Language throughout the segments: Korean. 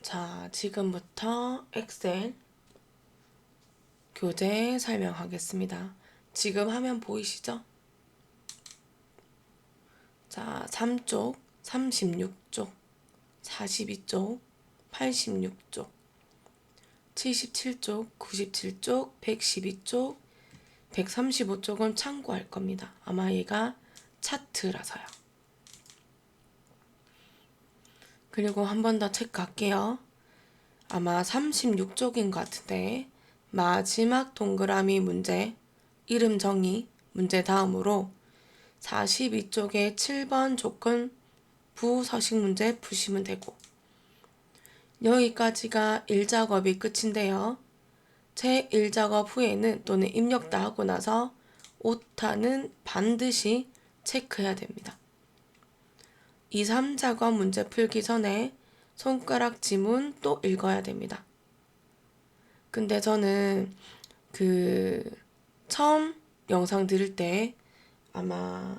자, 지금부터 엑셀 교재 설명하겠습니다. 지금 화면 보이시죠? 자, 3쪽, 36쪽, 42쪽, 86쪽, 77쪽, 97쪽, 112쪽, 135쪽은 참고할 겁니다. 아마 얘가 차트라서요. 그리고 한 번 더 체크할게요. 아마 36쪽인 것 같은데 마지막 동그라미 문제, 이름 정의 문제 다음으로 42쪽에 7번 조건 부서식 문제 푸시면 되고, 여기까지가 1작업이 끝인데요. 제 1작업 후에는 또는 입력 다 하고 나서 오타는 반드시 체크해야 됩니다. 2, 3작업 문제 풀기 전에 손가락 지문 또 읽어야 됩니다. 근데 저는 처음 영상 들을 때 아마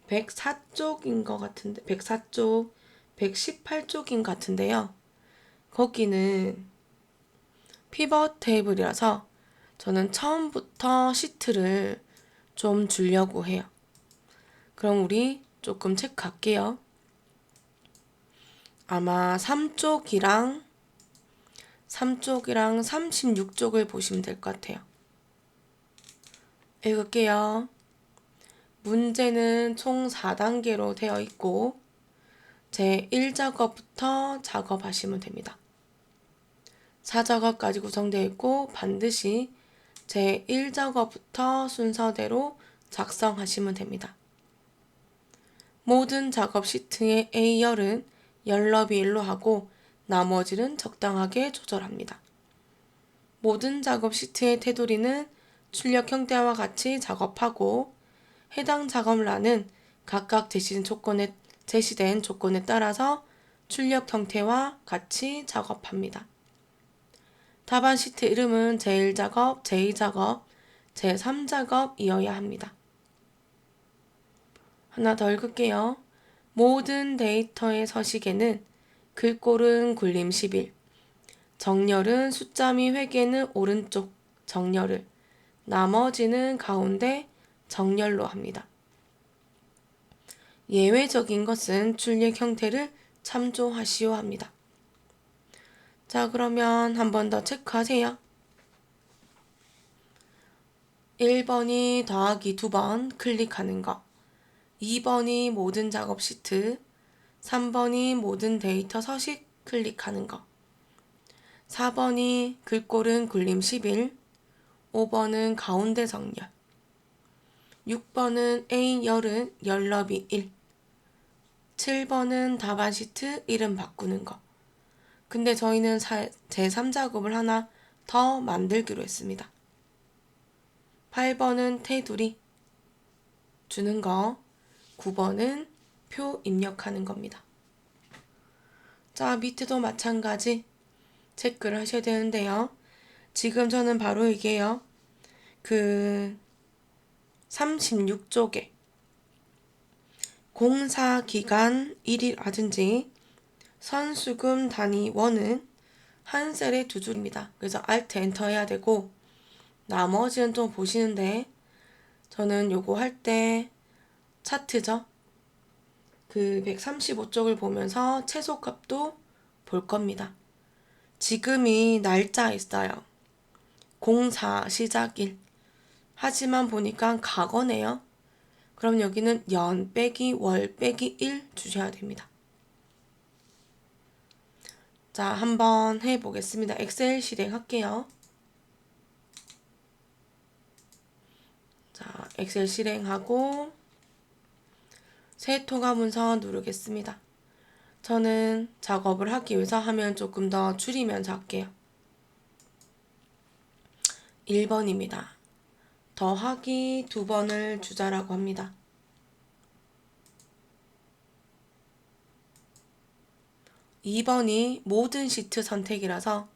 104쪽인 것 같은데, 104쪽, 118쪽인 것 같은데요. 거기는 피벗 테이블이라서 저는 처음부터 시트를 좀 주려고 해요. 그럼 우리 조금 체크할게요. 아마 3쪽이랑 36쪽을 보시면 될 것 같아요. 읽을게요. 문제는 총 4단계로 되어 있고 제 1작업부터 작업하시면 됩니다. 4작업까지 구성되어 있고 반드시 제 1작업부터 순서대로 작성하시면 됩니다. 모든 작업 시트의 A열은 열너비 1로 하고 나머지는 적당하게 조절합니다. 모든 작업 시트의 테두리는 출력 형태와 같이 작업하고 해당 작업란은 각각 제시된 조건에 따라서 출력 형태와 같이 작업합니다. 답안 시트 이름은 제1작업, 제2작업, 제3작업이어야 합니다. 하나 더 읽을게요. 모든 데이터의 서식에는 글꼴은 굴림 11, 정렬은 숫자 및 회계는 오른쪽 정렬을, 나머지는 가운데 정렬로 합니다. 예외적인 것은 출력 형태를 참조하시오 합니다. 자, 그러면 한 번 더 체크하세요. 1번이 더하기 2번 클릭하는 거, 2번이 모든 작업 시트, 3번이 모든 데이터 서식 클릭하는 거, 4번이 글꼴은 굴림 11, 5번은 가운데 정렬, 6번은 A열은 열너비 1, 7번은 답안 시트 이름 바꾸는 거. 근데 저희는 제3작업을 하나 더 만들기로 했습니다. 8번은 테두리 주는 거, 9번은 표 입력하는 겁니다. 자, 밑에도 마찬가지 체크를 하셔야 되는데요. 지금 저는 바로 이게요. 36쪽에 공사기간 1이라든지 선수금 단위 1은 한 셀에 2줄입니다. 그래서 Alt 엔터 해야 되고 나머지는 좀 보시는데 저는 요거 할 때 차트죠. 135쪽을 보면서 최소값도 볼 겁니다. 지금이 날짜 있어요. 공사 시작일. 하지만 보니까 과거네요. 그럼 여기는 연 빼기 월 빼기 1 주셔야 됩니다. 자, 한번 해보겠습니다. 엑셀 실행할게요. 자, 엑셀 실행하고 새 통화 문서 누르겠습니다. 저는 작업을 하기 위해서 화면 조금 더 줄이면서 할게요. 1번입니다. 더하기 2번을 주자라고 합니다. 2번이 모든 시트 선택이라서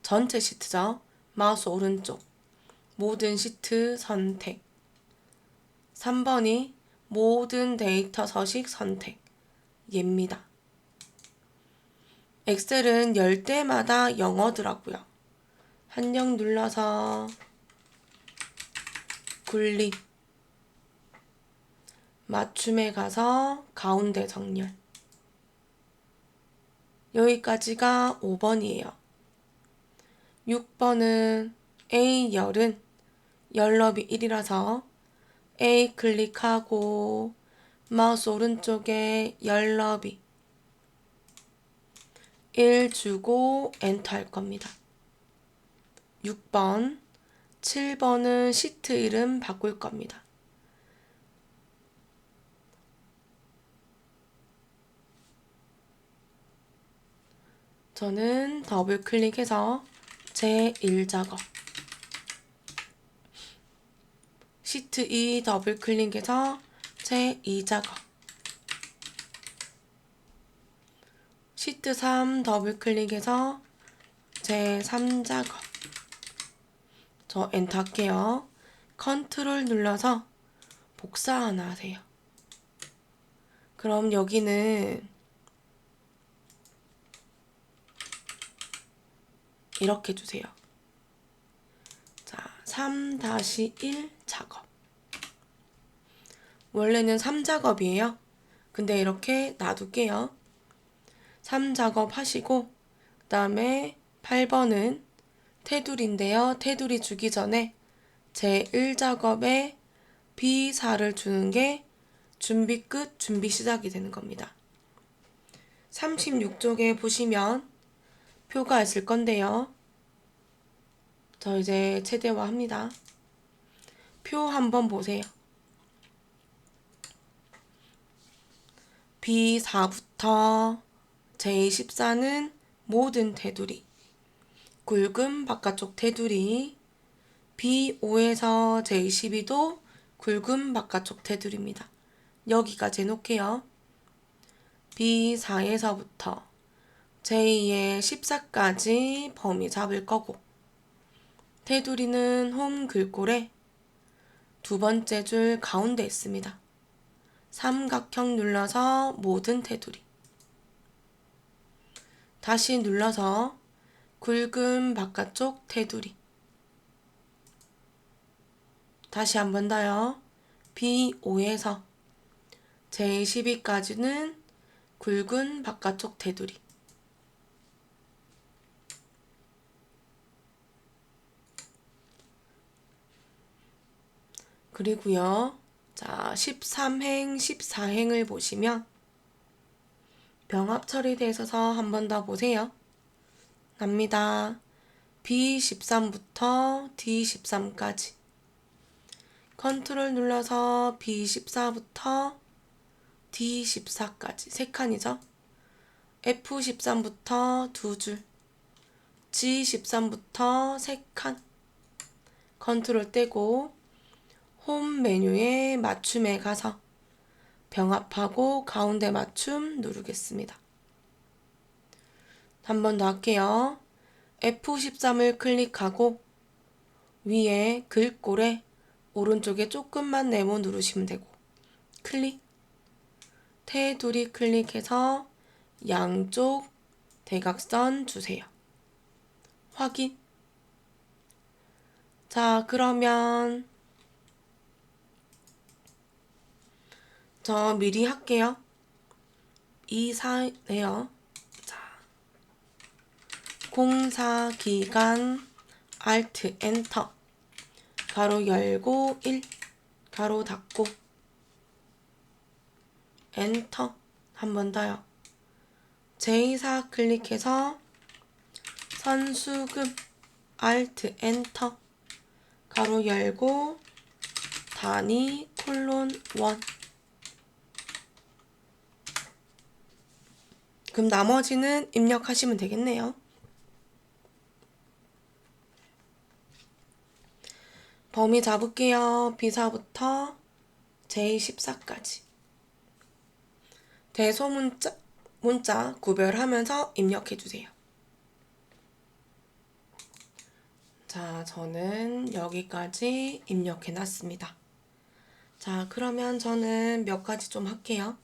전체 시트죠. 마우스 오른쪽 모든 시트 선택. 3번이 모든 데이터 서식 선택. 얘입니다. 엑셀은 열 때마다 영어더라고요. 한영 눌러서 분리, 맞춤에 가서 가운데 정렬. 여기까지가 5번이에요. 6번은 A 열은 열너비 1이라서 A 클릭하고 마우스 오른쪽에 열너비 1 주고 엔터 할 겁니다. 6번, 7번은 시트 이름 바꿀 겁니다. 저는 더블 클릭해서 제1작업, 시트 2 더블 클릭해서 제2작업, 시트 3 더블 클릭해서 제3작업. 저 엔터 할게요. 컨트롤 눌러서 복사 하나 하세요. 그럼 여기는 이렇게 주세요. 자, 3-1 작업. 원래는 3작업이에요. 근데 이렇게 놔둘게요. 3작업 하시고 그 다음에 8번은 테두리인데요. 테두리 주기 전에 제1작업에 B4를 주는 게 준비 끝, 준비 시작이 되는 겁니다. 36쪽에 보시면 표가 있을 건데요. 저 이제 최대화합니다. 표 한번 보세요. B4부터 J14는 모든 테두리, 굵은 바깥쪽 테두리, B5에서 J12도 굵은 바깥쪽 테두리입니다. 여기까지 해놓을게요. B4에서부터 J의 14까지 범위 잡을 거고, 테두리는 홈 글꼴에 두 번째 줄 가운데 있습니다. 삼각형 눌러서 모든 테두리. 다시 눌러서 굵은 바깥쪽 테두리. 다시 한 번 더요. B5에서 J12까지는 굵은 바깥쪽 테두리. 그리고요. 자, 13행, 14행을 보시면 병합 처리되어 있어서 한 번 더 보세요. 납니다. B13부터 D13까지. 컨트롤 눌러서 B14부터 D14까지. 3칸이죠. F13부터 2줄. G13부터 3칸. 컨트롤 떼고 홈 메뉴에 맞춤에 가서 병합하고 가운데 맞춤 누르겠습니다. 한 번 더 할게요. F13을 클릭하고 위에 글꼴에 오른쪽에 조금만 네모 누르시면 되고, 클릭, 테두리 클릭해서 양쪽 대각선 주세요. 확인. 자, 그러면 저 미리 할게요. 이사네요. 자, 공사기간 Alt 엔터, 가로 열고 1, 가로 닫고 엔터. 한 번 더요. 제2사 클릭해서 선수금 Alt 엔터, 가로 열고 단위 콜론 1. 그럼 나머지는 입력하시면 되겠네요. 범위 잡을게요. B4부터 J14까지. 문자 구별하면서 입력해주세요. 자, 저는 여기까지 입력해놨습니다. 자, 그러면 저는 몇 가지 좀 할게요.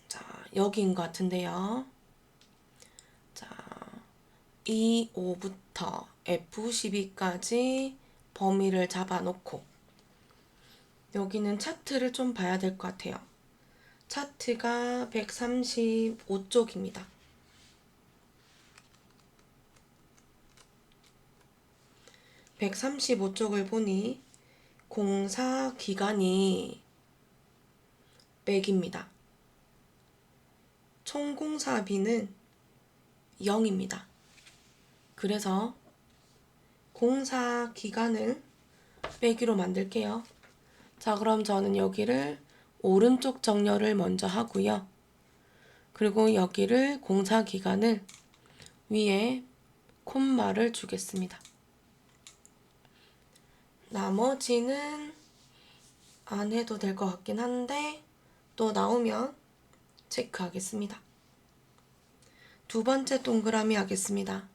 자, 여기인 것 같은데요. 자, E5부터 F12까지 범위를 잡아놓고 여기는 차트를 좀 봐야 될 것 같아요. 차트가 135쪽입니다. 135쪽을 보니 공사 기간이 맥입니다. 총 공사비는 0입니다. 그래서 공사 기간을 빼기로 만들게요. 자, 그럼 저는 여기를 오른쪽 정렬을 먼저 하고요. 그리고 여기를 공사 기간을 위에 콤마를 주겠습니다. 나머지는 안 해도 될 것 같긴 한데 또 나오면 체크하겠습니다. 두 번째 동그라미 하겠습니다.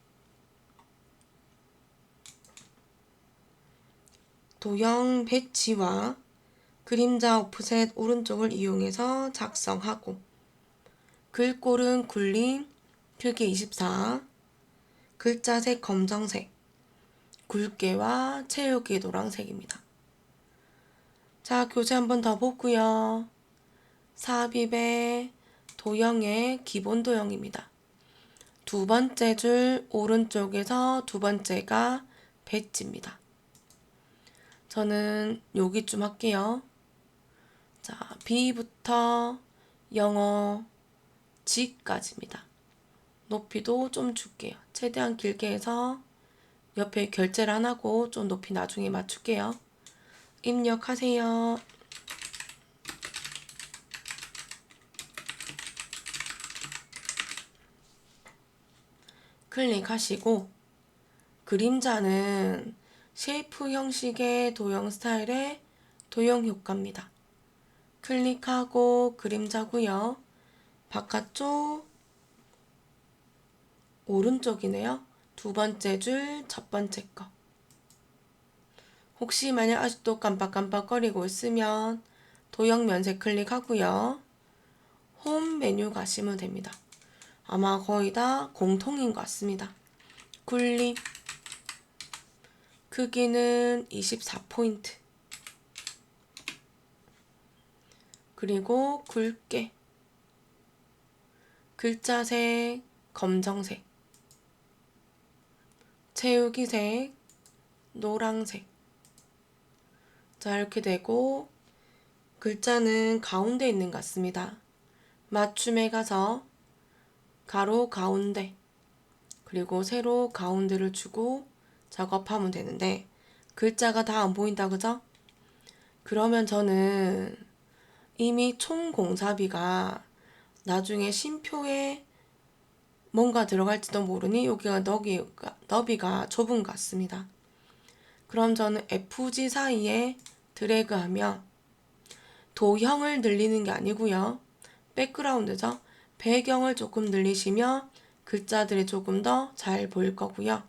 도형 배치와 그림자 오프셋 오른쪽을 이용해서 작성하고 글꼴은 굴림 크기 24, 글자색 검정색, 굵게와 채우기 노란색입니다. 자, 교재 한 번 더 보고요. 삽입의 도형의 기본 도형입니다. 두 번째 줄 오른쪽에서 두 번째가 배치입니다. 저는 여기쯤 할게요. 자, B부터 영어 G까지입니다. 높이도 좀 줄게요. 최대한 길게 해서 옆에 결제를 안 하고 좀 높이 나중에 맞출게요. 입력하세요. 클릭하시고 그림자는 쉐이프 형식의 도형 스타일의 도형 효과입니다. 클릭하고 그림자고요. 바깥쪽 오른쪽이네요. 두 번째 줄 첫 번째 거. 혹시 만약 아직도 깜빡깜빡거리고 있으면 도형 면색 클릭하고요. 홈 메뉴 가시면 됩니다. 아마 거의 다 공통인 것 같습니다. 굴림 크기는 24포인트 그리고 굵게 글자색 검정색 채우기색 노란색 자 이렇게 되고 글자는 가운데 있는 것 같습니다. 맞춤에 가서 가로 가운데 그리고 세로 가운데를 주고 작업하면 되는데 글자가 다 안 보인다 그죠? 그러면 저는 이미 총 공사비가 나중에 심표에 뭔가 들어갈지도 모르니 여기가 너비가 좁은 것 같습니다. 그럼 저는 FG 사이에 드래그하며 도형을 늘리는 게 아니고요. 백그라운드죠. 배경을 조금 늘리시면 글자들이 조금 더 잘 보일 거고요.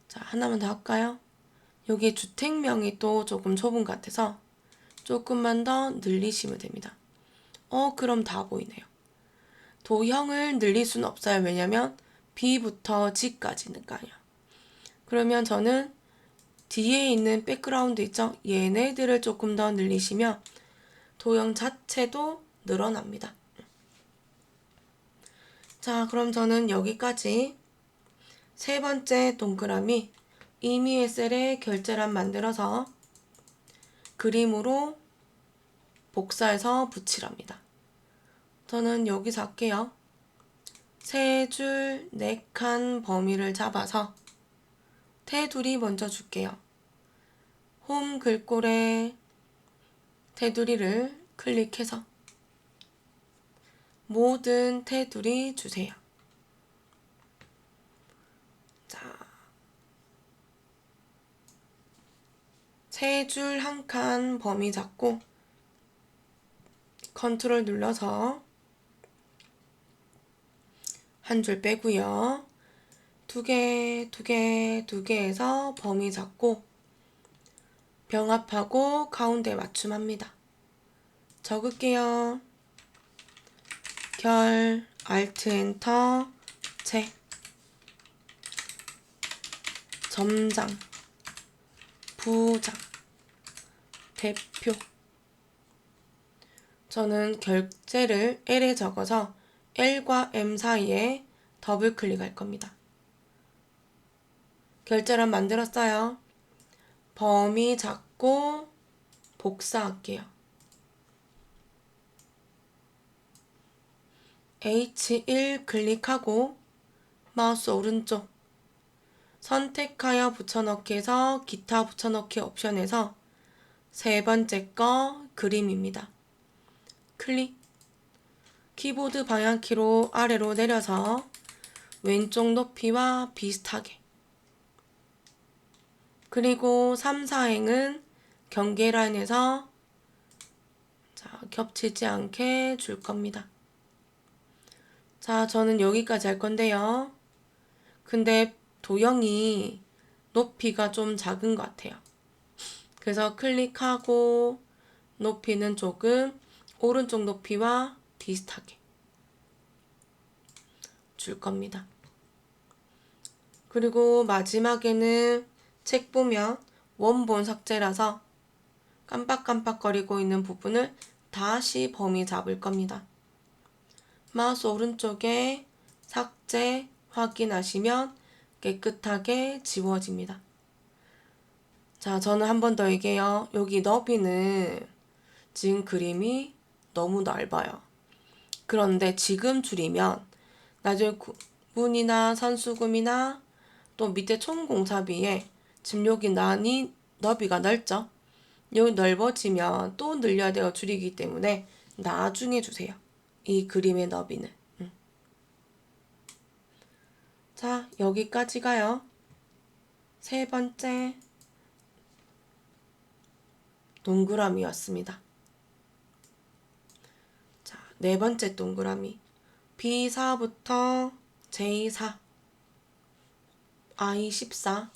자, 하나만 더 할까요? 여기 주택명이 또 조금 좁은 것 같아서 조금만 더 늘리시면 됩니다. 그럼 다 보이네요. 도형을 늘릴 수는 없어요. 왜냐면 B부터 G까지니까요. 그러면 저는 뒤에 있는 백그라운드 있죠? 얘네들을 조금 더 늘리시면 도형 자체도 늘어납니다. 자, 그럼 저는 여기까지 세 번째 동그라미 임의의 셀에 결제란 만들어서 그림으로 복사해서 붙이랍니다. 저는 여기서 할게요. 세 줄, 네 칸 범위를 잡아서 테두리 먼저 줄게요. 홈 글꼴에 테두리를 클릭해서 모든 테두리 주세요. 자, 세 줄 한 칸 범위 잡고 컨트롤 눌러서 한 줄 빼고요. 두 개, 두 개, 두 개 해서 범위 잡고 병합하고 가운데 맞춤합니다. 적을게요. 결, Alt 엔터, 제, 점장, 부장, 대표. 저는 결제를 L에 적어서 L과 M 사이에 더블 클릭할 겁니다. 결제란 만들었어요. 범위 잡고 복사할게요. H1 클릭하고 마우스 오른쪽 선택하여 붙여넣기에서 기타 붙여넣기 옵션에서 세 번째 거 그림입니다. 클릭. 키보드 방향키로 아래로 내려서 왼쪽 높이와 비슷하게. 그리고 3, 4행은 경계 라인에서 겹치지 않게 줄 겁니다. 자, 저는 여기까지 할 건데요. 근데 도형이 높이가 좀 작은 것 같아요. 그래서 클릭하고 높이는 조금 오른쪽 높이와 비슷하게 줄 겁니다. 그리고 마지막에는 책 보면 원본 삭제라서 깜빡깜빡거리고 있는 부분을 다시 범위 잡을 겁니다. 마우스 오른쪽에 삭제 확인하시면 깨끗하게 지워집니다. 자, 저는 한 번 더 얘기해요. 여기 너비는 지금 그림이 너무 넓어요. 그런데 지금 줄이면 나중에 문이나 선수금이나 또 밑에 총공사비에 지금 여기 너비가 넓죠? 여기 넓어지면 또 늘려야 되어 줄이기 때문에 나중에 주세요. 이 그림의 너비는. 자, 여기까지가요. 세 번째 동그라미였습니다. 자, 네 번째 동그라미. B4부터 J4, I14,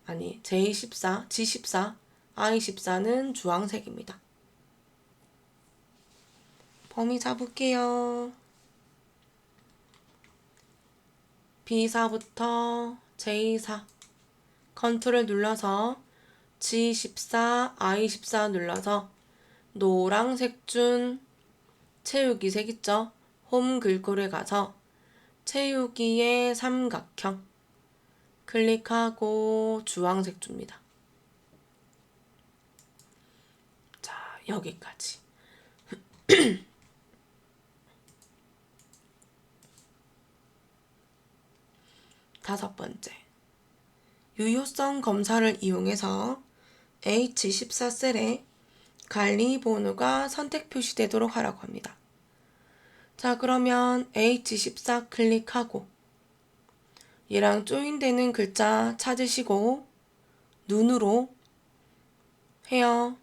아니 J14, G14, I14는 주황색입니다. 범위 잡을게요. B4부터 J4, 컨트롤 눌러서 G14, I14 눌러서 노란색 준 채우기 색 있죠? 홈 글꼴에 가서 채우기의 삼각형 클릭하고 주황색 줍니다. 자, 여기까지. 다섯 번째, 유효성 검사를 이용해서 H14 셀에 관리 번호가 선택 표시되도록 하라고 합니다. 자, 그러면 H14 클릭하고 얘랑 조인되는 글자 찾으시고 눈으로 헤어,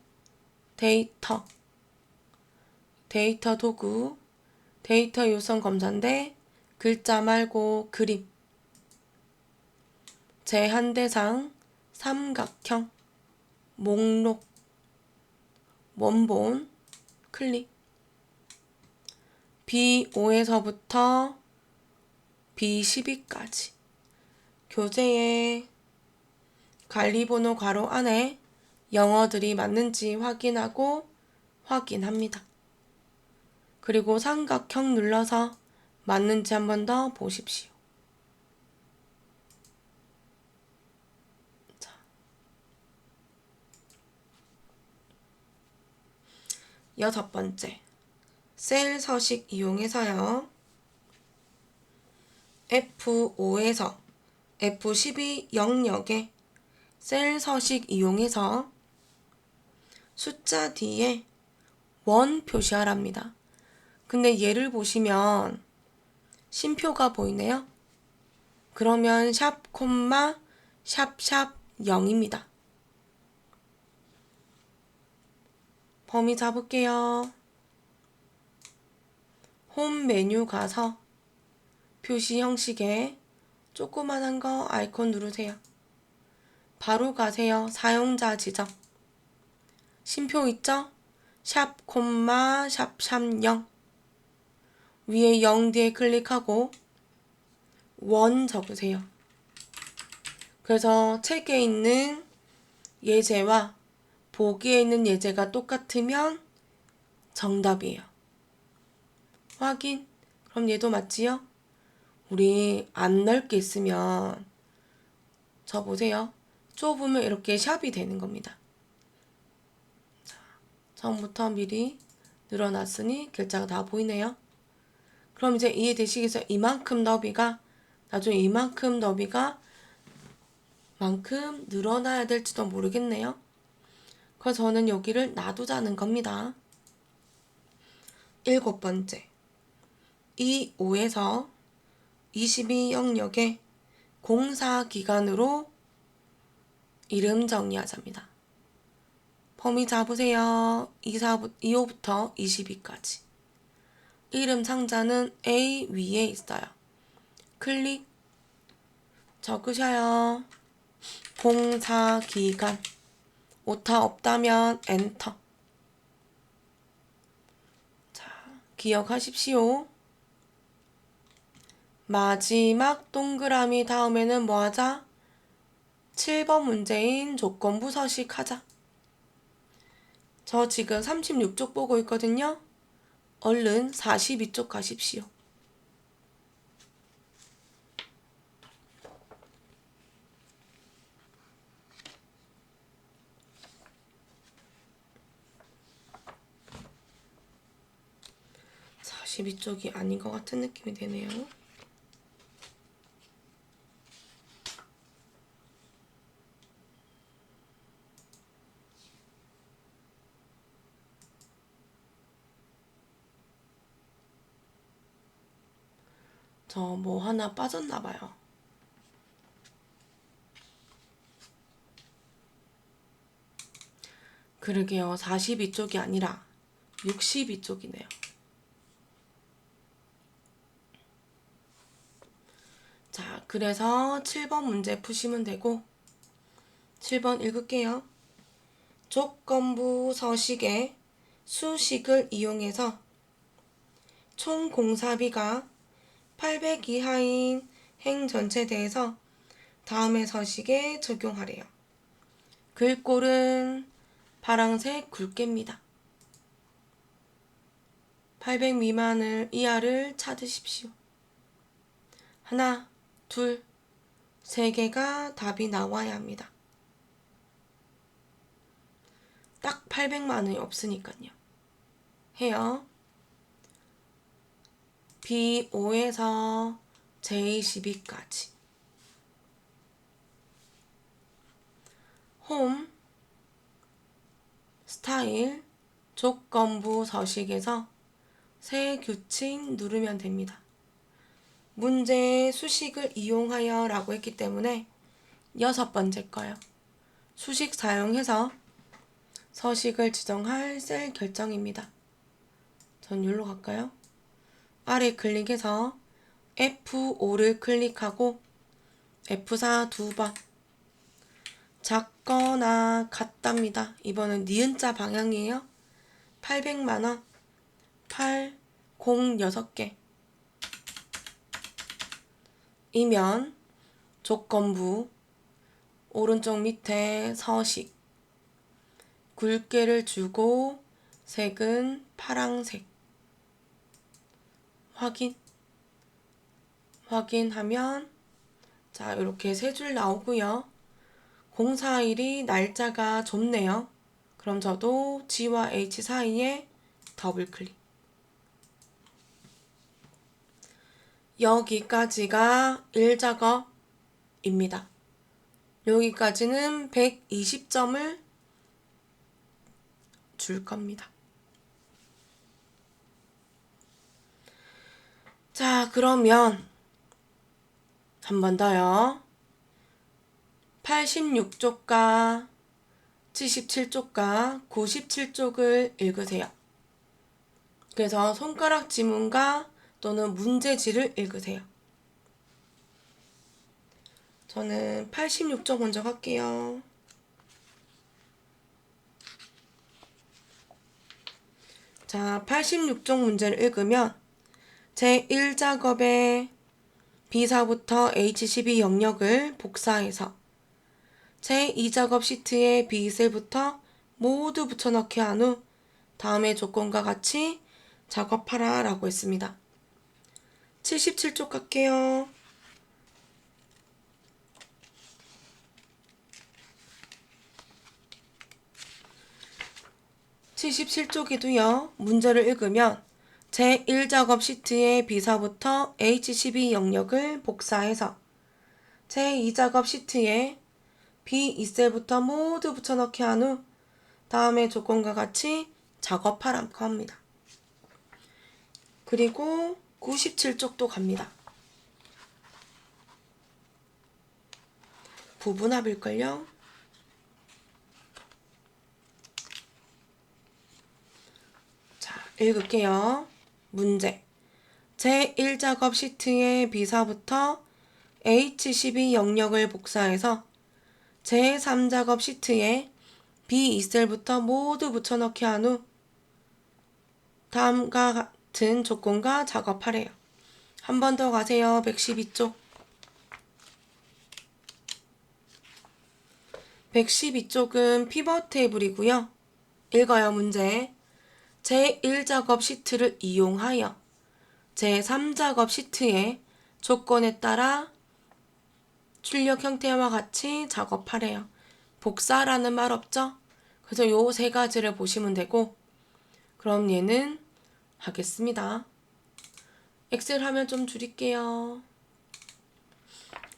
데이터 도구, 데이터 요성 검사인데 글자 말고 그림, 제한 대상, 삼각형, 목록, 원본, 클릭. B5에서부터 B12까지 교재에 관리번호 괄호 안에 영어들이 맞는지 확인하고 확인합니다. 그리고 삼각형 눌러서 맞는지 한 번 더 보십시오. 자. 여섯 번째, 셀 서식 이용해서요. F5에서 F12 영역에 셀 서식 이용해서 숫자 뒤에 원 표시하랍니다. 근데 얘를 보시면 쉼표가 보이네요. 그러면 샵 콤마 샵샵 0입니다. 범위 잡을게요. 홈 메뉴 가서 표시 형식에 조그만한 거 아이콘 누르세요. 바로 가세요. 사용자 지정. 쉼표 있죠? 샵 콤마 샵샵 0. 위에 0 뒤에 클릭하고 원 적으세요. 그래서 책에 있는 예제와 보기에 있는 예제가 똑같으면 정답이에요. 확인. 그럼 얘도 맞지요? 우리 안 넓게 쓰면 저 보세요. 좁으면 이렇게 샵이 되는 겁니다. 자, 처음부터 미리 늘어났으니 글자가 다 보이네요. 그럼 이제 이해되시겠어요? 이만큼 너비가 나중에 이만큼 너비가 만큼 늘어나야 될지도 모르겠네요. 그래서 저는 여기를 놔두자는 겁니다. 7번째. 이 5에서 22 영역의 공사기간으로 이름 정리하자입니다. 범위 잡으세요. 2호부터 22까지. 이름 상자는 A 위에 있어요. 클릭 적으셔요. 공사기간. 오타 없다면 엔터. 자, 기억하십시오. 마지막 동그라미 다음에는 뭐 하자? 7번 문제인 조건부 서식 하자. 저 지금 36쪽 보고 있거든요. 얼른 42쪽 가십시오. (42쪽이) 아닌 것 같은 느낌이 되네요. 저 뭐 하나 빠졌나 봐요. 그러게요. 42쪽이 아니라 62쪽이네요. 자, 그래서 7번 문제 푸시면 되고 7번 읽을게요. 조건부 서식의 수식을 이용해서 총 공사비가 800 이하인 행전체에 대해서 다음의 서식에 적용하래요. 글꼴은 파란색 굵게입니다. 800 미만을 이하를 찾으십시오. 하나, 둘, 세 개가 답이 나와야 합니다. 딱 800만 원이 없으니까요. 해요. B5에서 J12까지. 홈, 스타일, 조건부 서식에서 새 규칙 누르면 됩니다. 문제 수식을 이용하여 라고 했기 때문에 6번째 거요. 수식 사용해서 서식을 지정할 셀 결정입니다. 전 여기로 갈까요? 아래 클릭해서 F5를 클릭하고 F4 2번. 작거나 같답니다. 이번은 니은자 방향이에요. 800만원 8, 0, 6개 이면 조건부 오른쪽 밑에 서식 굵게를 주고 색은 파랑색 확인하면 자 이렇게 세 줄 나오고요. 공사일이 날짜가 좁네요. 그럼 저도 G와 H 사이에 더블 클릭. 여기까지가 1작업입니다. 여기까지는 120점을 줄 겁니다. 자, 그러면 한 번 더요. 86쪽과 77쪽과 97쪽을 읽으세요. 그래서 손가락 지문과 또는 문제지를 읽으세요. 저는 86쪽 먼저 갈게요. 자, 86쪽 문제를 읽으면 제1작업에 B4부터 H12 영역을 복사해서 제2작업 시트에 B1셀부터 모두 붙여넣기 한 후 다음의 조건과 같이 작업하라 라고 했습니다. 77쪽 갈게요. (77쪽에도요) 문제를 읽으면 제1작업 시트의 B4부터 H12 영역을 복사해서 제2작업 시트에 B2셀부터 모두 붙여넣기 한 후 다음의 조건과 같이 작업하라고 합니다. 그리고 97쪽도 갑니다. 부분합일걸요? 자, 읽을게요. 문제. 제1작업 시트의 B4부터 H12 영역을 복사해서 제3작업 시트에 B2셀부터 모두 붙여넣기 한 후 다음과 같은 조건과 작업하래요. 한 번 더 가세요. 112쪽. 112쪽은 피벗 테이블이고요. 읽어요. 문제. 제1작업 시트를 이용하여 제3작업 시트의 조건에 따라 출력 형태와 같이 작업하래요. 복사라는 말 없죠? 그래서 요 세 가지를 보시면 되고, 그럼 얘는 하겠습니다. 엑셀 화면 좀 줄일게요.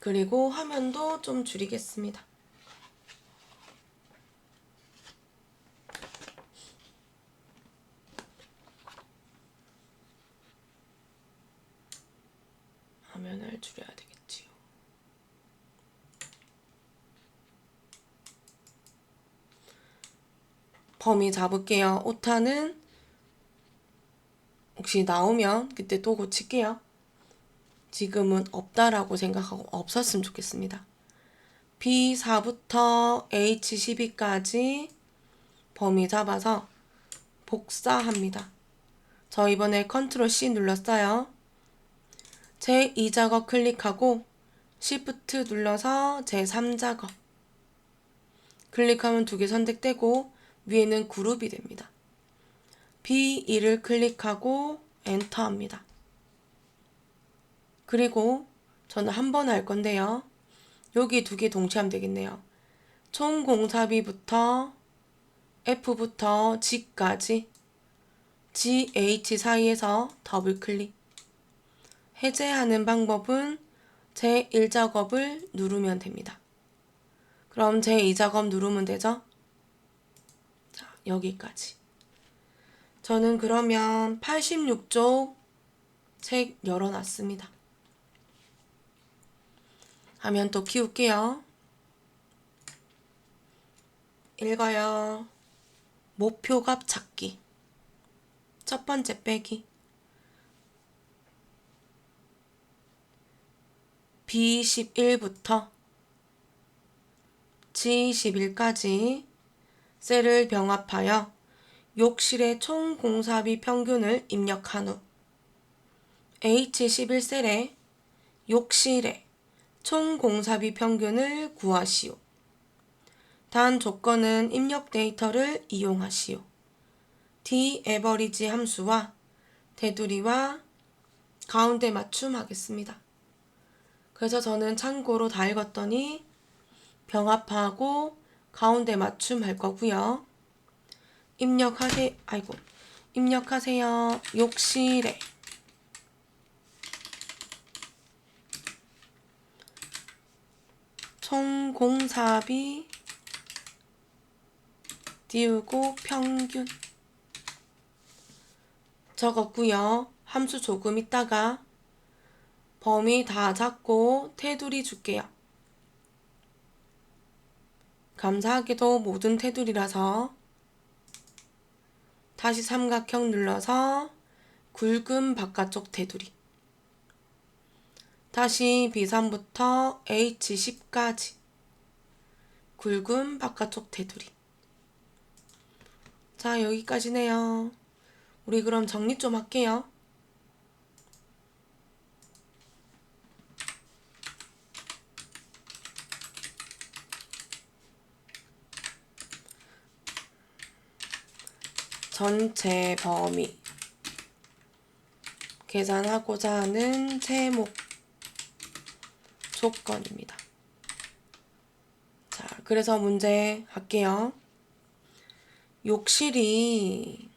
그리고 화면도 좀 줄이겠습니다. 화면을 줄여야 되겠지요. 범위 잡을게요. 오타는 혹시 나오면 그때 또 고칠게요. 지금은 없다라고 생각하고 없었으면 좋겠습니다. B4부터 H12까지 범위 잡아서 복사합니다. 저 이번에 컨트롤 C 눌렀어요. 제2작업 클릭하고 Shift 눌러서 제3작업 클릭하면 두 개 선택되고 위에는 그룹이 됩니다. B2를 클릭하고 엔터합니다. 그리고 저는 한 번 할 건데요. 여기 두 개 동시에 하면 되겠네요. 총 공사비부터 F부터 G까지 GH 사이에서 더블 클릭. 해제하는 방법은 제1작업을 누르면 됩니다. 그럼 제2작업 누르면 되죠? 자, 여기까지. 저는 그러면 86쪽 책 열어놨습니다. 화면 또 키울게요. 읽어요. 목표값 찾기. 첫 번째 빼기. B11부터 G11까지 셀을 병합하여 욕실의 총 공사비 평균을 입력한 후 H11셀에 욕실의 총 공사비 평균을 구하시오. 단 조건은 입력 데이터를 이용하시오. D-average 함수와 테두리와 가운데 맞춤 하겠습니다. 그래서 저는 참고로 다 읽었더니 병합하고 가운데 맞춤 할 거고요. 입력하세요. 욕실에 총 공사비 띄우고 평균 적었고요. 함수 조금 있다가 범위 다 잡고 테두리 줄게요. 감사하게도 모든 테두리라서 다시 삼각형 눌러서 굵은 바깥쪽 테두리. 다시 B3부터 H10까지 굵은 바깥쪽 테두리. 자, 여기까지네요. 우리 그럼 정리 좀 할게요. 전체 범위 계산하고자 하는 제목 조건입니다. 자, 그래서 문제 할게요. 욕실이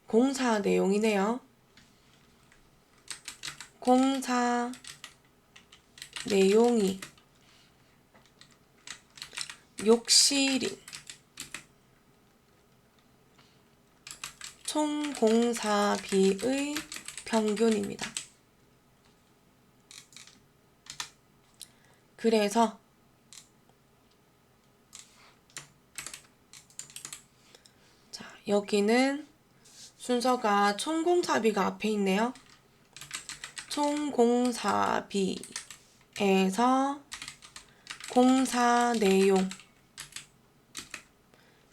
공사 내용이네요. 공사 내용이 욕실인 총 공사비의 평균입니다. 그래서 자, 여기는 순서가 총 공사비가 앞에 있네요. 총 공사비에서 공사 내용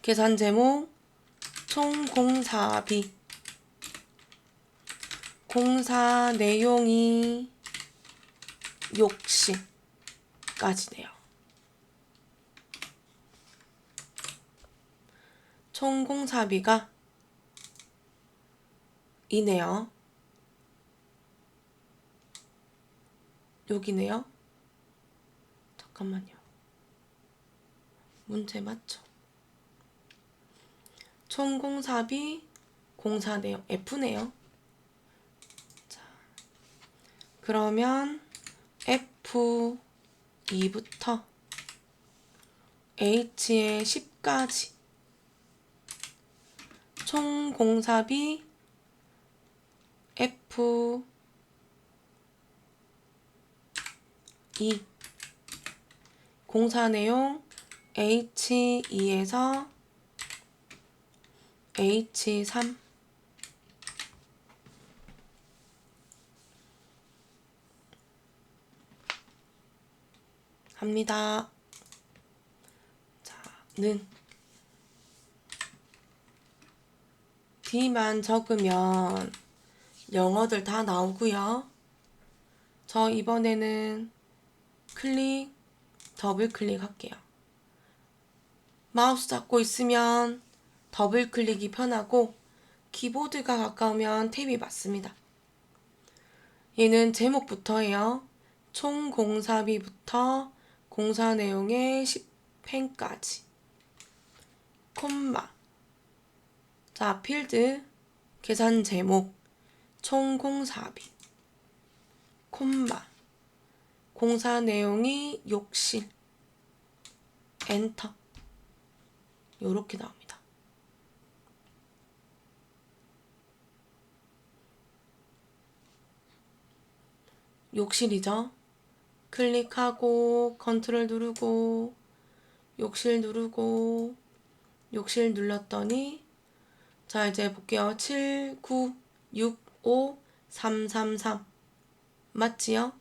계산 제목 총 공사비 공사 내용이 욕실까지네요. 총 공사비가 이네요. 여기네요. 잠깐만요. 문제 맞죠? 총 공사비 공사 내용 F네요. 자, 그러면 F2부터 H의 10까지 총 공사비 F2 공사 내용 H2에서 H3 합니다. 자, 는 D만 적으면 영어들 다 나오고요. 저 이번에는 클릭, 더블 클릭할게요. 마우스 잡고 있으면 더블 클릭이 편하고 키보드가 가까우면 탭이 맞습니다. 얘는 제목부터예요. 총 공사비부터 공사 내용의 10펜까지 콤마 자, 필드 계산 제목 총 공사비 콤마 공사 내용이 욕실 엔터 요렇게 나옵니다. 욕실이죠. 클릭하고 컨트롤 누르고 욕실 누르고 욕실 눌렀더니 자, 이제 볼게요. 7, 9, 6, 5, 3, 3, 3 맞지요?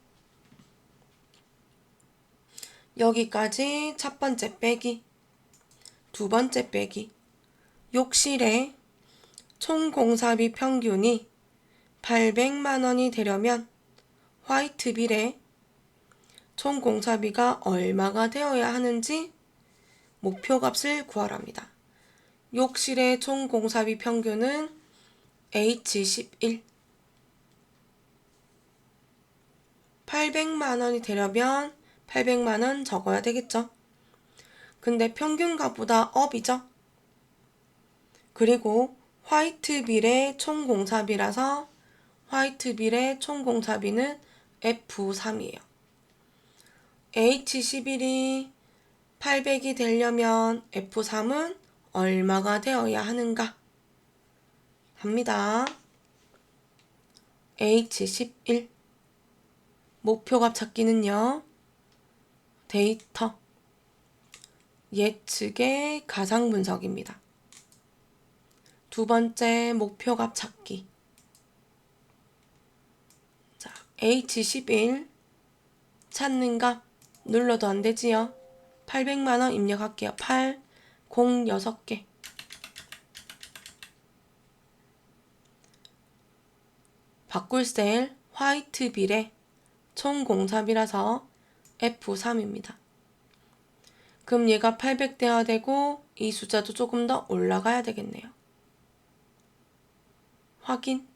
여기까지 첫 번째 빼기 두 번째 빼기 욕실의 총 공사비 평균이 800만원이 되려면 화이트 빌의 총 공사비가 얼마가 되어야 하는지 목표값을 구하랍니다. 욕실의 총 공사비 평균은 H11 800만원이 되려면 800만원 적어야 되겠죠. 근데 평균값보다 업이죠. 그리고 화이트 빌의 총 공사비라서 화이트 빌의 총 공사비는 F3이에요. H11이 800이 되려면 F3은 얼마가 되어야 하는가 합니다. H11 목표값 찾기는요. 데이터 예측의 가상 분석입니다. 두 번째 목표값 찾기. 자, H11 찾는 값 눌러도 안 되지요. 800만원 입력할게요. 8, 0, 6개. 바꿀 셀 화이트 빌의 총 공사비라서 F3입니다. 그럼 얘가 800 돼야 되고 이 숫자도 조금 더 올라가야 되겠네요. 확인.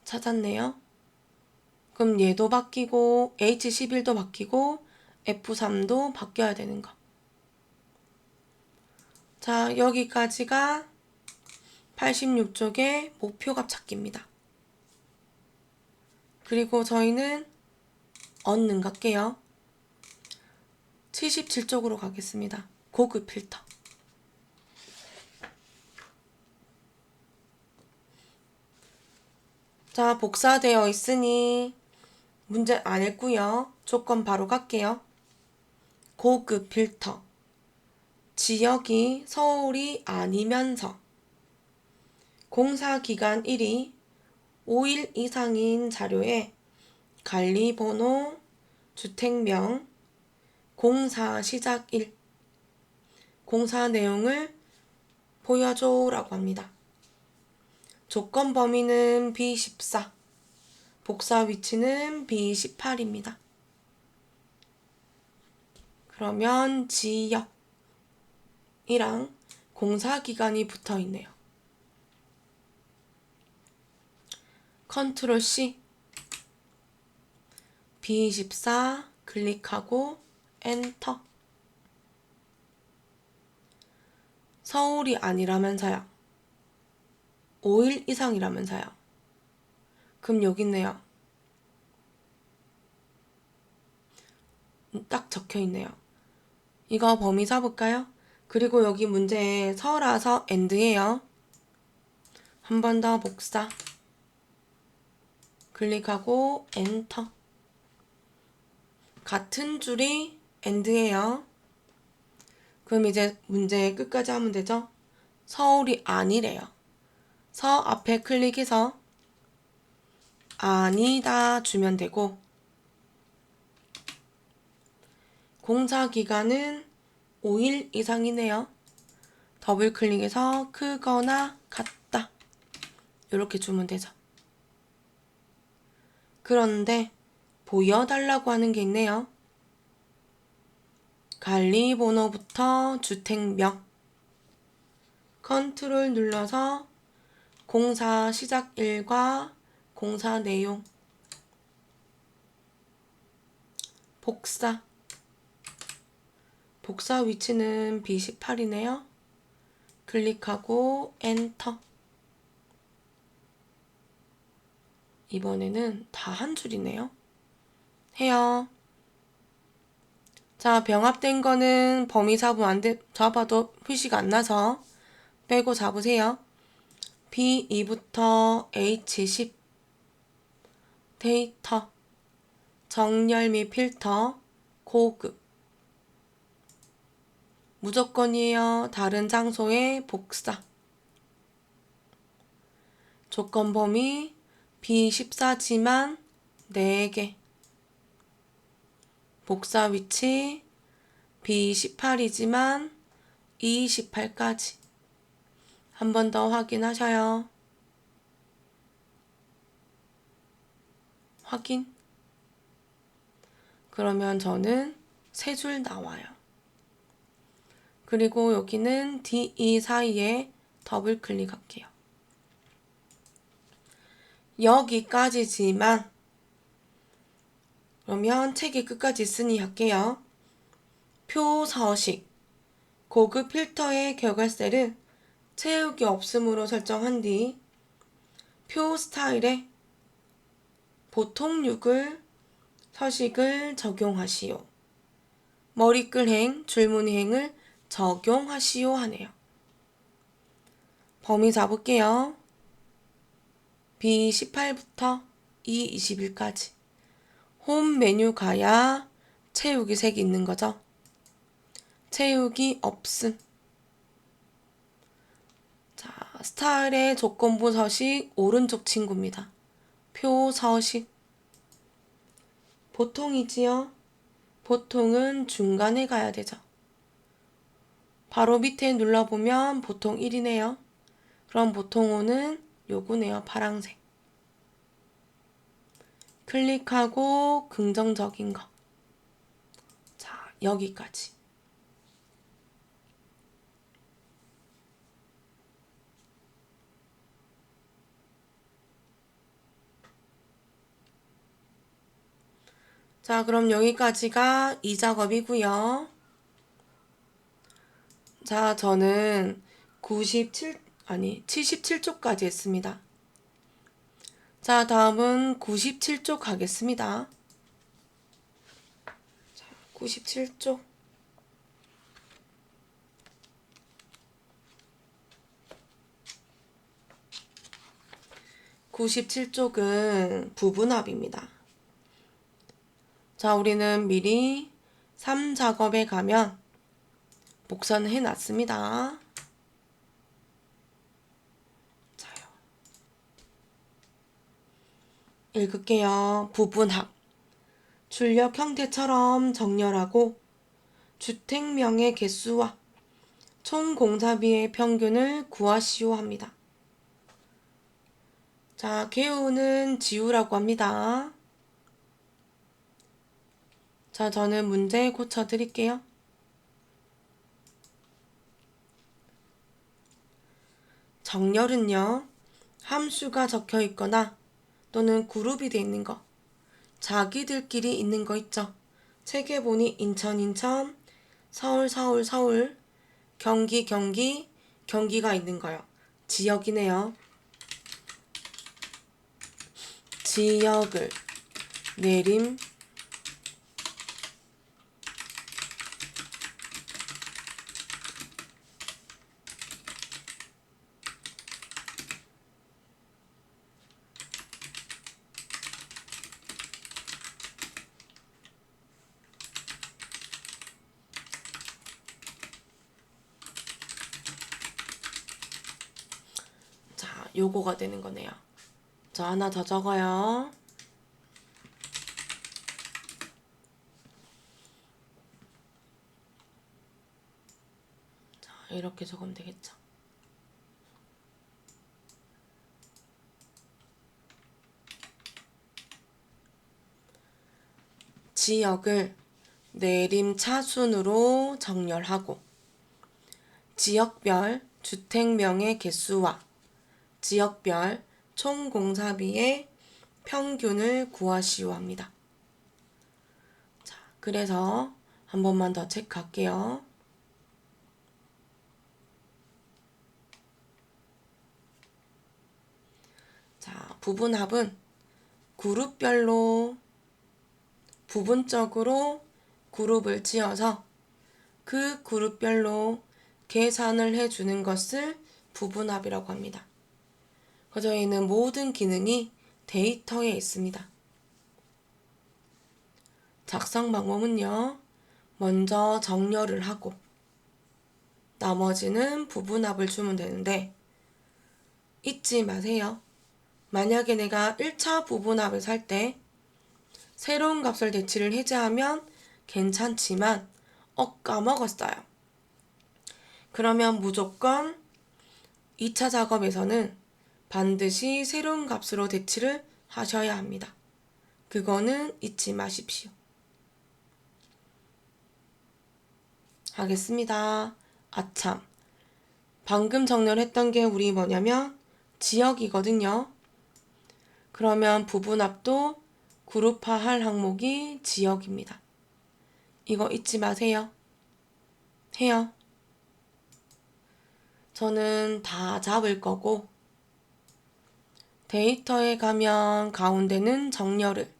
찾았네요. 그럼 얘도 바뀌고 H11도 바뀌고 F3도 바뀌어야 되는 거. 자, 여기까지가 86쪽의 목표값 찾기입니다. 그리고 저희는 얻는 갈게요. 77쪽으로 가겠습니다. 고급 필터. 자, 복사되어 있으니 문제 안 했고요. 조건 바로 갈게요. 고급 필터. 지역이 서울이 아니면서 공사기간 1이 5일 이상인 자료에 관리번호, 주택명, 공사 시작일, 공사 내용을 보여줘 라고 합니다. 조건 범위는 B14, 복사 위치는 B18입니다. 그러면 지역이랑 공사 기간이 붙어 있네요. 컨트롤 C, B14 클릭하고 엔터. 서울이 아니라면서요. 5일 이상이라면서요. 그럼 여기 있네요. 딱 적혀 있네요. 이거 범위 잡을까요? 그리고 여기 문제에 서라서 엔드예요. 한 번 더 복사. 클릭하고 엔터. 같은 줄이 엔드예요. 그럼 이제 문제 끝까지 하면 되죠? 서울이 아니래요. 서 앞에 클릭해서 아니다 주면 되고, 공사 기간은 5일 이상이네요. 더블 클릭해서 크거나 같다. 이렇게 주면 되죠. 그런데 보여달라고 하는 게 있네요. 관리번호부터 주택명. 컨트롤 눌러서 공사 시작일과 공사 내용. 복사. 복사 위치는 B18이네요. 클릭하고 엔터. 이번에는 다 한 줄이네요. 해요. 자, 병합된 거는 범위 잡아도 표시가 안 나서 빼고 잡으세요. B2부터 H10 데이터 정렬 및 필터 고급 무조건이에요. 다른 장소에 복사. 조건 범위 B14지만 4개. 복사 위치 B18이지만 28까지. 한 번 더 확인하셔요. 확인. 그러면 저는 3줄 나와요. 그리고 여기는 D2 사이에 더블 클릭할게요. 여기까지지만 그러면 책이 끝까지 있으니 할게요. 표 서식 고급 필터의 결과셀은 채우기 없음으로 설정한 뒤 표 스타일에 보통육을 서식을 적용하시오. 머리글행, 줄무늬행을 적용하시오 하네요. 범위 잡을게요. B18부터 E21까지. 홈 메뉴 가야 채우기 색이 있는 거죠. 채우기 없음. 자, 스타일의 조건부 서식 오른쪽 친구입니다. 표 서식. 보통이지요. 보통은 중간에 가야 되죠. 바로 밑에 눌러보면 보통 1이네요. 그럼 보통 5는 요거네요. 파랑색. 클릭하고 긍정적인 거. 자, 여기까지. 자, 그럼 여기까지가 이 작업이고요. 자, 저는 77쪽까지 했습니다. 자, 다음은 97쪽 가겠습니다. 자, 97쪽. 97쪽은 부분합입니다. 자, 우리는 미리 3작업에 가면 복선을 해놨습니다. 자요. 읽을게요. 부분합. 출력 형태처럼 정렬하고 주택명의 개수와 총 공사비의 평균을 구하시오 합니다. 자, 개요는 지우라고 합니다. 자, 저는 문제 고쳐드릴게요. 정렬은요, 함수가 적혀 있거나 또는 그룹이 돼 있는 거, 자기들끼리 있는 거 있죠. 책에 보니 인천, 서울, 경기가 있는 거요. 지역이네요. 지역을 내림 자, 요거가 되는 거네요. 자, 하나 더 적어요. 자, 이렇게 적으면 되겠죠. 지역을 내림차순으로 정렬하고 지역별 주택명의 개수와 지역별 총 공사비의 평균을 구하시오 합니다. 자, 그래서 한 번만 더 체크할게요. 자, 부분합은 그룹별로 부분적으로 그룹을 지어서 그 그룹별로 계산을 해주는 것을 부분합이라고 합니다. 저희는 모든 기능이 데이터에 있습니다. 작성 방법은요, 먼저 정렬을 하고 나머지는 부분합을 주면 되는데 잊지 마세요. 만약에 내가 1차 부분합을 살 때 새로운 값을 대치를 해제하면 괜찮지만 까먹었어요. 그러면 무조건 2차 작업에서는 반드시 새로운 값으로 대치를 하셔야 합니다. 그거는 잊지 마십시오. 하겠습니다. 아참. 방금 정렬했던 게 우리 뭐냐면 지역이거든요. 그러면 부분합도 그룹화할 항목이 지역입니다. 이거 잊지 마세요. 해요. 저는 다 잡을 거고 데이터에 가면 가운데는 정렬을,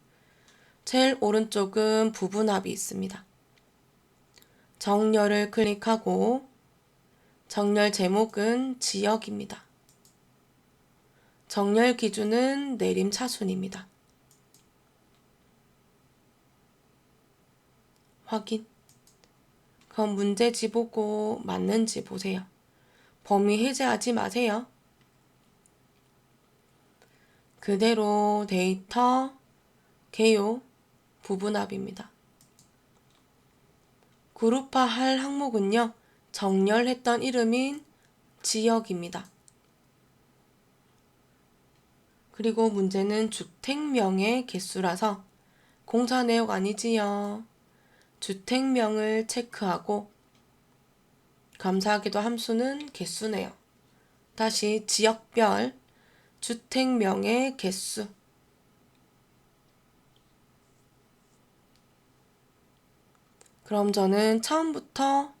제일 오른쪽은 부분합이 있습니다. 정렬을 클릭하고 정렬 제목은 지역입니다. 정렬 기준은 내림차순입니다. 확인. 그럼 문제지 보고 맞는지 보세요. 범위 해제하지 마세요. 그대로 데이터, 개요, 부분합입니다. 그룹화할 항목은요, 정렬했던 이름인 지역입니다. 그리고 문제는 주택명의 개수라서 공사 내역 아니지요. 주택명을 체크하고, 감사하게도 함수는 개수네요. 다시 지역별 주택명의 개수. 그럼 저는 처음부터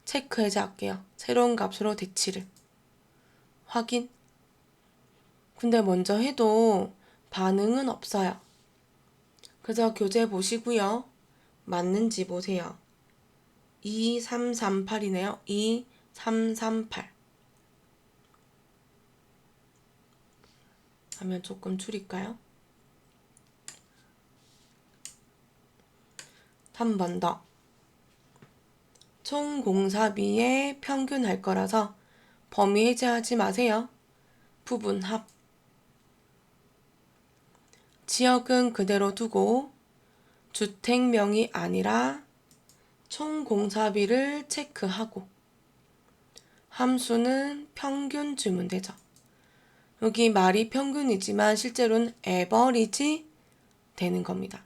체크 해제할게요. 새로운 값으로 대치를. 확인. 근데 먼저 해도 반응은 없어요. 그래서 교재 보시고요. 맞는지 보세요. 2338이네요. 2338. 화면 조금 줄일까요? 한 번 더. 총 공사비의 평균 할 거라서 범위 해제하지 마세요. 부분합. 지역은 그대로 두고 주택명이 아니라 총 공사비를 체크하고, 함수는 평균 주면 되죠. 여기 말이 평균이지만 실제로는 에버리지 되는 겁니다.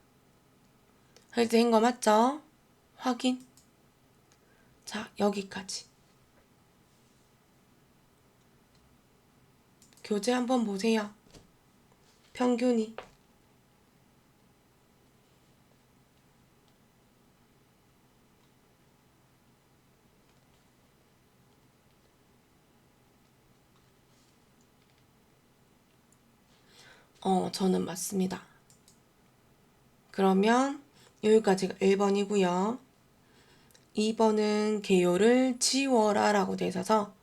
이렇게 된 거 맞죠? 확인. 자, 여기까지. 교재 한번 보세요. 평균이. 저는 맞습니다. 그러면 여기까지가 1번이고요. 2번은 개요를 지워라 라고 돼 있어서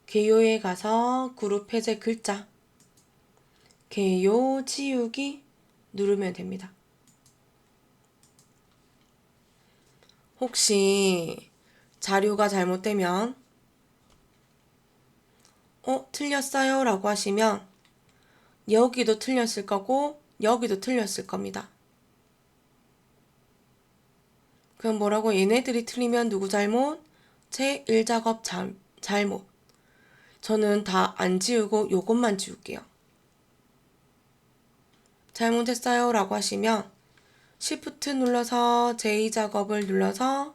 개요에 가서 그룹 해제 글자 개요 지우기 누르면 됩니다. 혹시 자료가 잘못되면 틀렸어요 라고 하시면 여기도 틀렸을 거고 여기도 틀렸을 겁니다. 그럼 뭐라고? 얘네들이 틀리면 누구 잘못? 제 1작업 잘못. 저는 다 안 지우고 요것만 지울게요. 잘못했어요 라고 하시면 Shift 눌러서 제2작업을 눌러서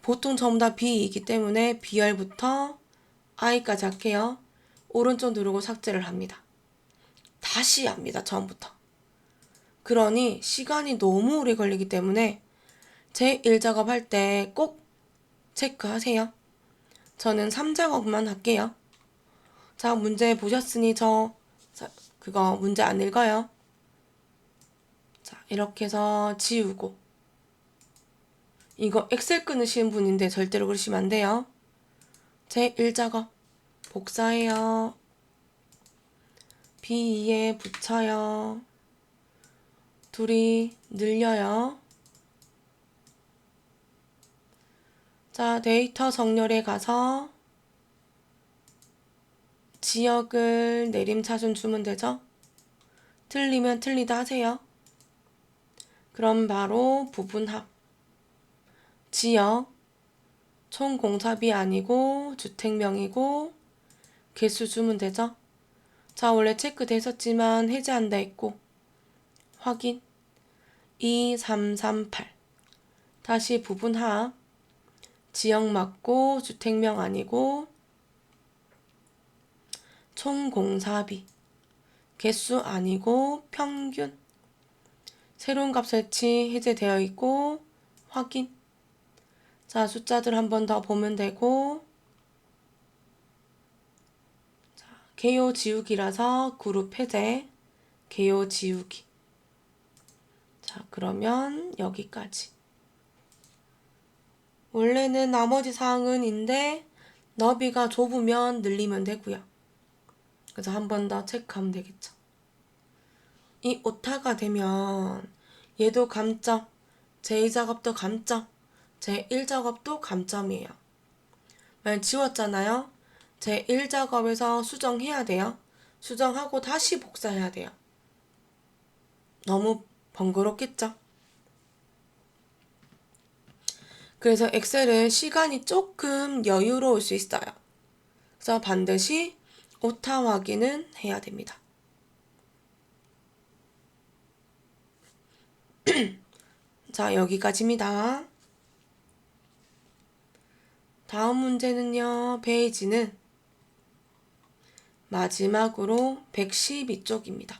보통 전부 다 B이기 때문에 B열부터 I까지 할게요. 오른쪽 누르고 삭제를 합니다. 다시 합니다. 처음부터. 그러니 시간이 너무 오래 걸리기 때문에 제1작업 할 때 꼭 체크하세요. 저는 3작업만 할게요. 자, 문제 보셨으니 그거 문제 안 읽어요. 자, 이렇게 해서 지우고. 이거 엑셀 끊으시는 분인데 절대로 그러시면 안 돼요. 제1작업 복사해요. B2에 붙여요. 둘이 늘려요. 자, 데이터 정렬에 가서 지역을 내림차순 주면 되죠? 틀리면 틀리다 하세요. 그럼 바로 부분합. 지역, 총 공사비 아니고 주택명이고 개수 주면 되죠? 자, 원래 체크됐었지만 해제한다 했고 확인. 2338. 다시 부분합. 지역 맞고 주택명 아니고 총 공사비. 개수 아니고 평균. 새로운 값 설치 해제되어 있고 확인. 자, 숫자들 한 번 더 보면 되고, 자, 개요 지우기라서 그룹 해제, 개요 지우기. 자, 그러면 여기까지. 원래는 나머지 사항은인데 너비가 좁으면 늘리면 되고요. 그래서 한 번 더 체크하면 되겠죠. 이 오타가 되면 얘도 감점, 제2작업도 감점, 제1작업도 감점이에요. 만약 지웠잖아요. 제1작업에서 수정해야 돼요. 수정하고 다시 복사해야 돼요. 너무 번거롭겠죠? 그래서 엑셀은 시간이 조금 여유로울 수 있어요. 그래서 반드시 오타 확인은 해야 됩니다. 자, 여기까지입니다. 다음 문제는요. 페이지는 마지막으로 112쪽입니다.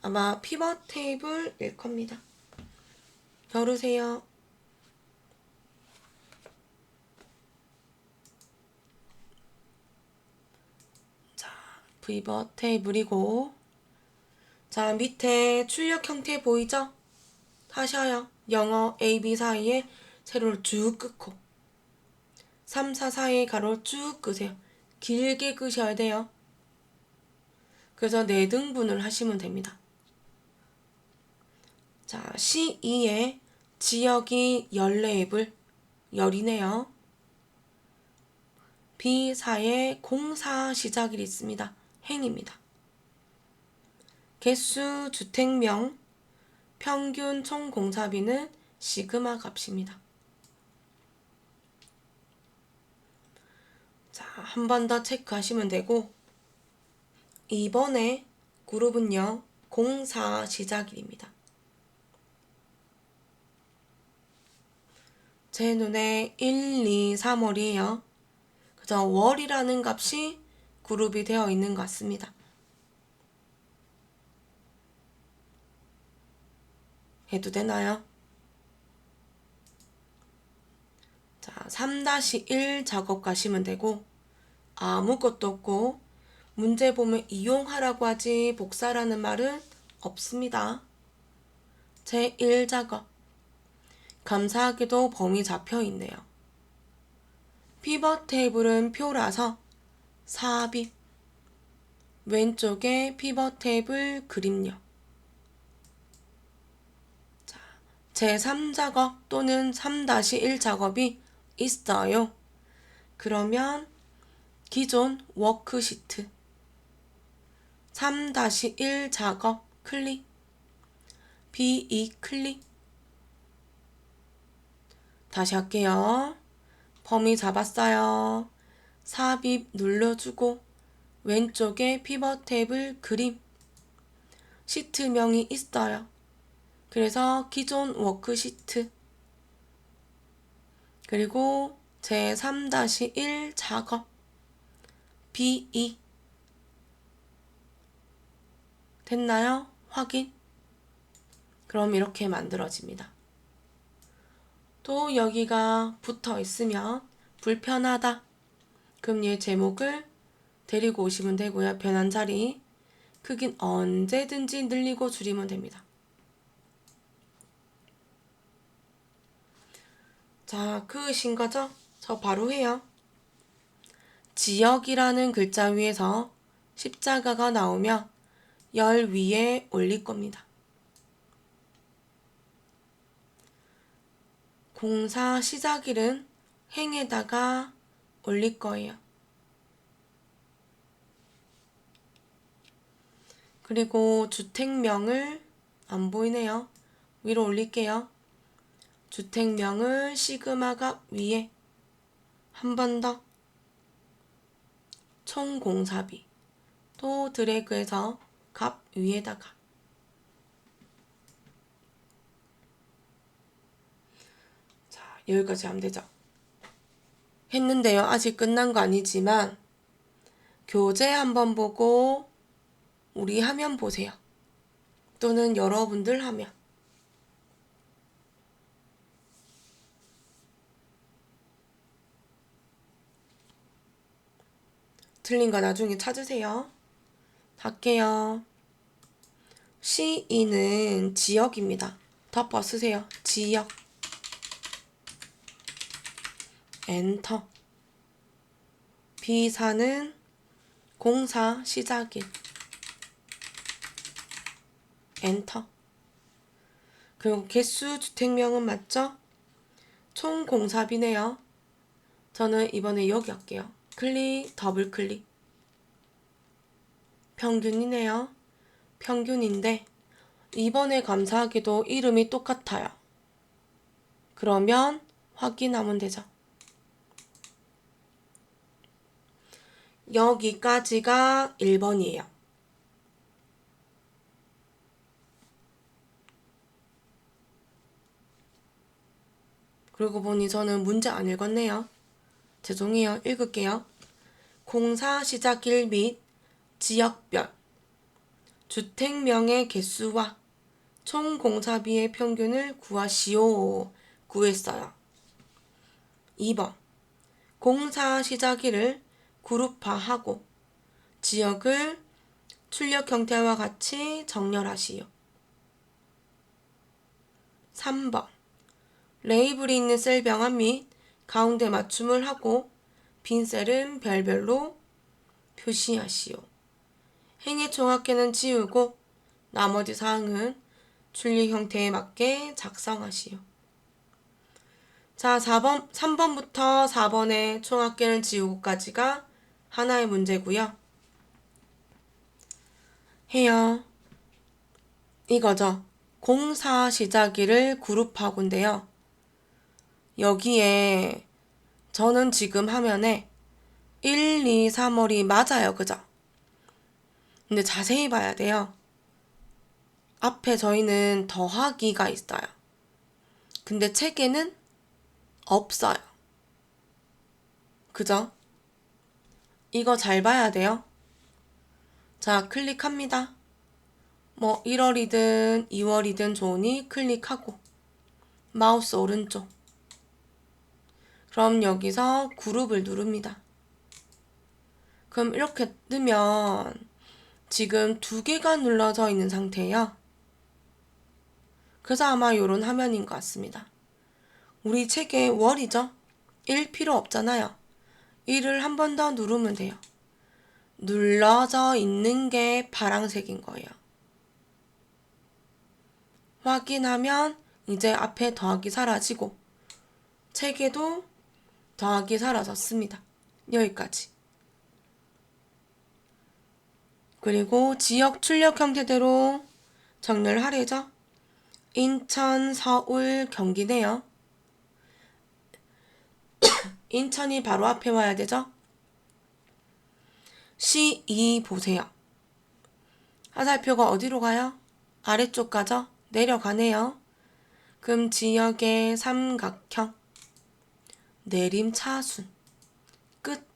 아마 피벗 테이블일 겁니다. 열으세요. 자, 피벗 테이블이고, 자, 밑에 출력 형태 보이죠? 하셔요. 영어 A, B 사이에 세로를 쭉 긋고 3, 4 사이에 가로 쭉 끄세요. 길게 끄셔야 돼요. 그래서 4등분을 하시면 됩니다. 자, C2에 지역이 14앱을 열이네요. B4에 공사 시작일이 있습니다. 행입니다. 개수 주택명 평균 총 공사비는 시그마 값입니다. 자, 한 번 더 체크하시면 되고, 이번에 그룹은요, 공사 시작일입니다. 제 눈에 1, 2, 3월이에요. 그저 월이라는 값이 그룹이 되어 있는 것 같습니다. 해도 되나요? 자, 3-1 작업 가시면 되고, 아무것도 없고, 문제 보면 이용하라고 하지 복사라는 말은 없습니다. 제1작업. 감사하게도 범위 잡혀 있네요. 피벗 테이블은 표라서 삽입. 왼쪽에 피벗 테이블 그림력. 자, 제3작업 또는 3-1 작업이 있어요. 그러면 기존 워크시트 3-1 작업 클릭, B2 클릭. 다시 할게요. 범위 잡았어요. 삽입 눌러주고 왼쪽에 피벗 테이블 그림, 시트명이 있어요. 그래서 기존 워크시트, 그리고 제3-1 작업 B2 됐나요? 확인. 그럼 이렇게 만들어집니다. 또 여기가 붙어 있으면 불편하다. 그럼 얘 제목을 데리고 오시면 되고요. 변한 자리. 크긴 언제든지 늘리고 줄이면 됩니다. 자, 그으신 거죠? 저 바로 해요. 지역이라는 글자 위에서 십자가가 나오면 열 위에 올릴 겁니다. 공사 시작일은 행에다가 올릴 거예요. 그리고 주택명을 안 보이네요. 위로 올릴게요. 주택명을 시그마가 위에 한 번 더 총 공사비 또 드래그해서 값 위에다가 자, 여기까지 하면 되죠. 했는데요. 아직 끝난 거 아니지만 교재 한번 보고 우리 화면 보세요. 또는 여러분들 화면. 틀린 거 나중에 찾으세요. 할게요. C2는 지역입니다. 덮어 쓰세요. 지역. 엔터. B4는 공사 시작일. 엔터. 그리고 개수 주택명은 맞죠? 총 공사비네요. 저는 이번에 여기 할게요. 클릭, 더블 클릭. 평균이네요. 평균인데 이번에 감사하게도 이름이 똑같아요. 그러면 확인하면 되죠. 여기까지가 1번이에요. 그러고 보니 저는 문제 안 읽었네요. 죄송해요. 읽을게요. 공사 시작일 및 지역별 주택명의 개수와 총 공사비의 평균을 구하시오. 구했어요. 2번. 공사 시작일을 그룹화하고 지역을 출력 형태와 같이 정렬하시오. 3번. 레이블이 있는 셀 병합 및 가운데 맞춤을 하고 빈 셀은 별별로 표시하시오. 행의 총합계는 지우고 나머지 사항은 출력 형태에 맞게 작성하시오. 자, 3번부터 4번의 총합계는 지우고까지가 하나의 문제고요. 해요. 이거죠. 공사 시작일을 그룹하고인데요. 여기에 저는 지금 화면에 1, 2, 3월이 맞아요. 그죠? 근데 자세히 봐야 돼요. 앞에 저희는 더하기가 있어요. 근데 책에는 없어요. 그죠? 이거 잘 봐야 돼요. 자, 클릭합니다. 뭐 1월이든 2월이든 좋으니 클릭하고 마우스 오른쪽. 그럼 여기서 그룹을 누릅니다. 그럼 이렇게 뜨면 지금 2개가 눌러져 있는 상태예요. 그래서 아마 이런 화면인 것 같습니다. 우리 책에 월이죠? 1 필요 없잖아요. 1을 한 번 더 누르면 돼요. 눌러져 있는 게 파란색인 거예요. 확인하면 이제 앞에 더하기 사라지고 책에도 더하기 사라졌습니다. 여기까지. 그리고 지역 출력 형태대로 정렬 하래죠. 인천, 서울, 경기네요. 인천이 바로 앞에 와야 되죠. C2 보세요. 화살표가 어디로 가요? 아래쪽 가죠? 내려가네요. 그럼 지역의 삼각형, 내림차순, 끝.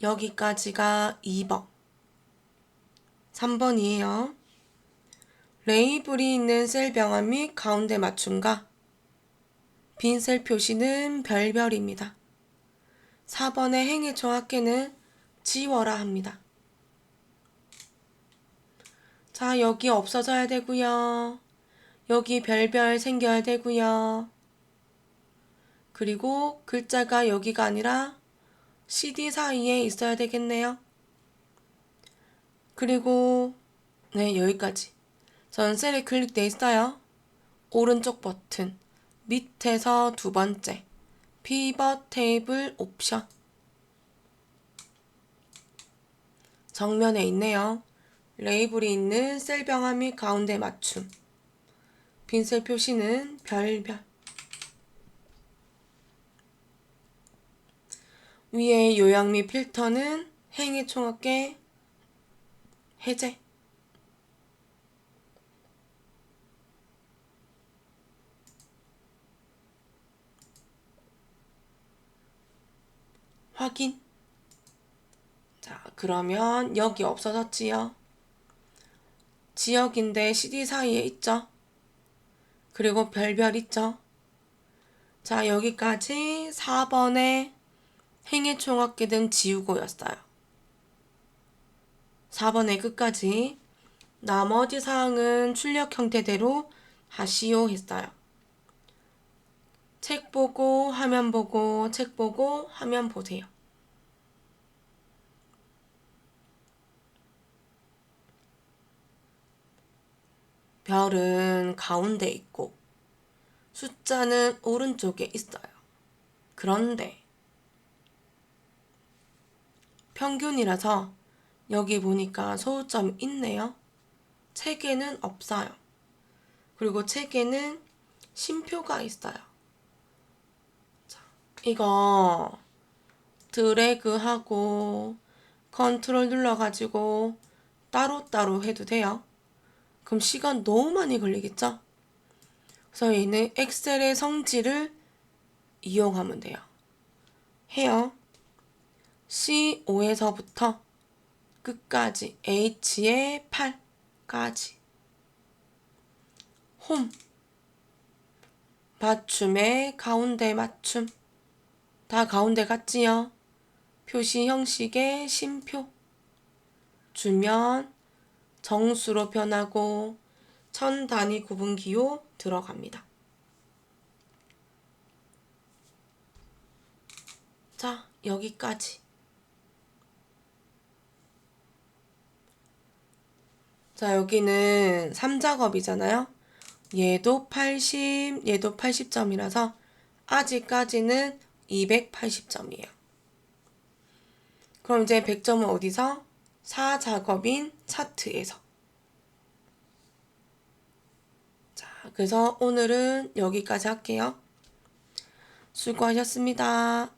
여기까지가 2번. 3번이에요. 레이블이 있는 셀 병합 및 가운데 맞춤과 빈 셀 표시는 별별입니다. 4번의 행의 정확계는 지워라 합니다. 자, 여기 없어져야 되고요. 여기 별별 생겨야 되고요. 그리고 글자가 여기가 아니라 CD 사이에 있어야 되겠네요. 그리고 네, 여기까지. 전 셀에 클릭돼 있어요. 오른쪽 버튼 밑에서 2번째 피벗 테이블 옵션 정면에 있네요. 레이블이 있는 셀 병합 및 가운데 맞춤. 빈셀 표시는 별별. 위에 요약 및 필터는 행의 총합계 해제. 확인. 자, 그러면 여기 없어졌지요. 지역인데 CD 사이에 있죠. 그리고 별별 있죠. 자, 여기까지 4번의 행의 총합계 등 지우고였어요. 4번의 끝까지 나머지 사항은 출력 형태대로 하시오 했어요. 책 보고 화면 보고 책 보고 화면 보세요. 별은 가운데 있고 숫자는 오른쪽에 있어요. 그런데 평균이라서 여기 보니까 소수점이 있네요. 책에는 없어요. 그리고 책에는 쉼표가 있어요. 자, 이거 드래그하고 컨트롤 눌러가지고 따로따로 해도 돼요. 그럼 시간 너무 많이 걸리겠죠? 그래서 얘는 엑셀의 성질을 이용하면 돼요. 해요. C5에서부터 끝까지 H의 8까지. 홈. 맞춤의 가운데 맞춤. 다 가운데 같지요? 표시 형식의 심표. 주면 정수로 변하고 천 단위 구분 기호 들어갑니다. 자, 여기까지. 자, 여기는 3작업이잖아요. 얘도 80, 얘도 80점이라서 아직까지는 280점이에요. 그럼 이제 100점은 어디서? 4작업인 차트에서. 자, 그래서 오늘은 여기까지 할게요. 수고하셨습니다.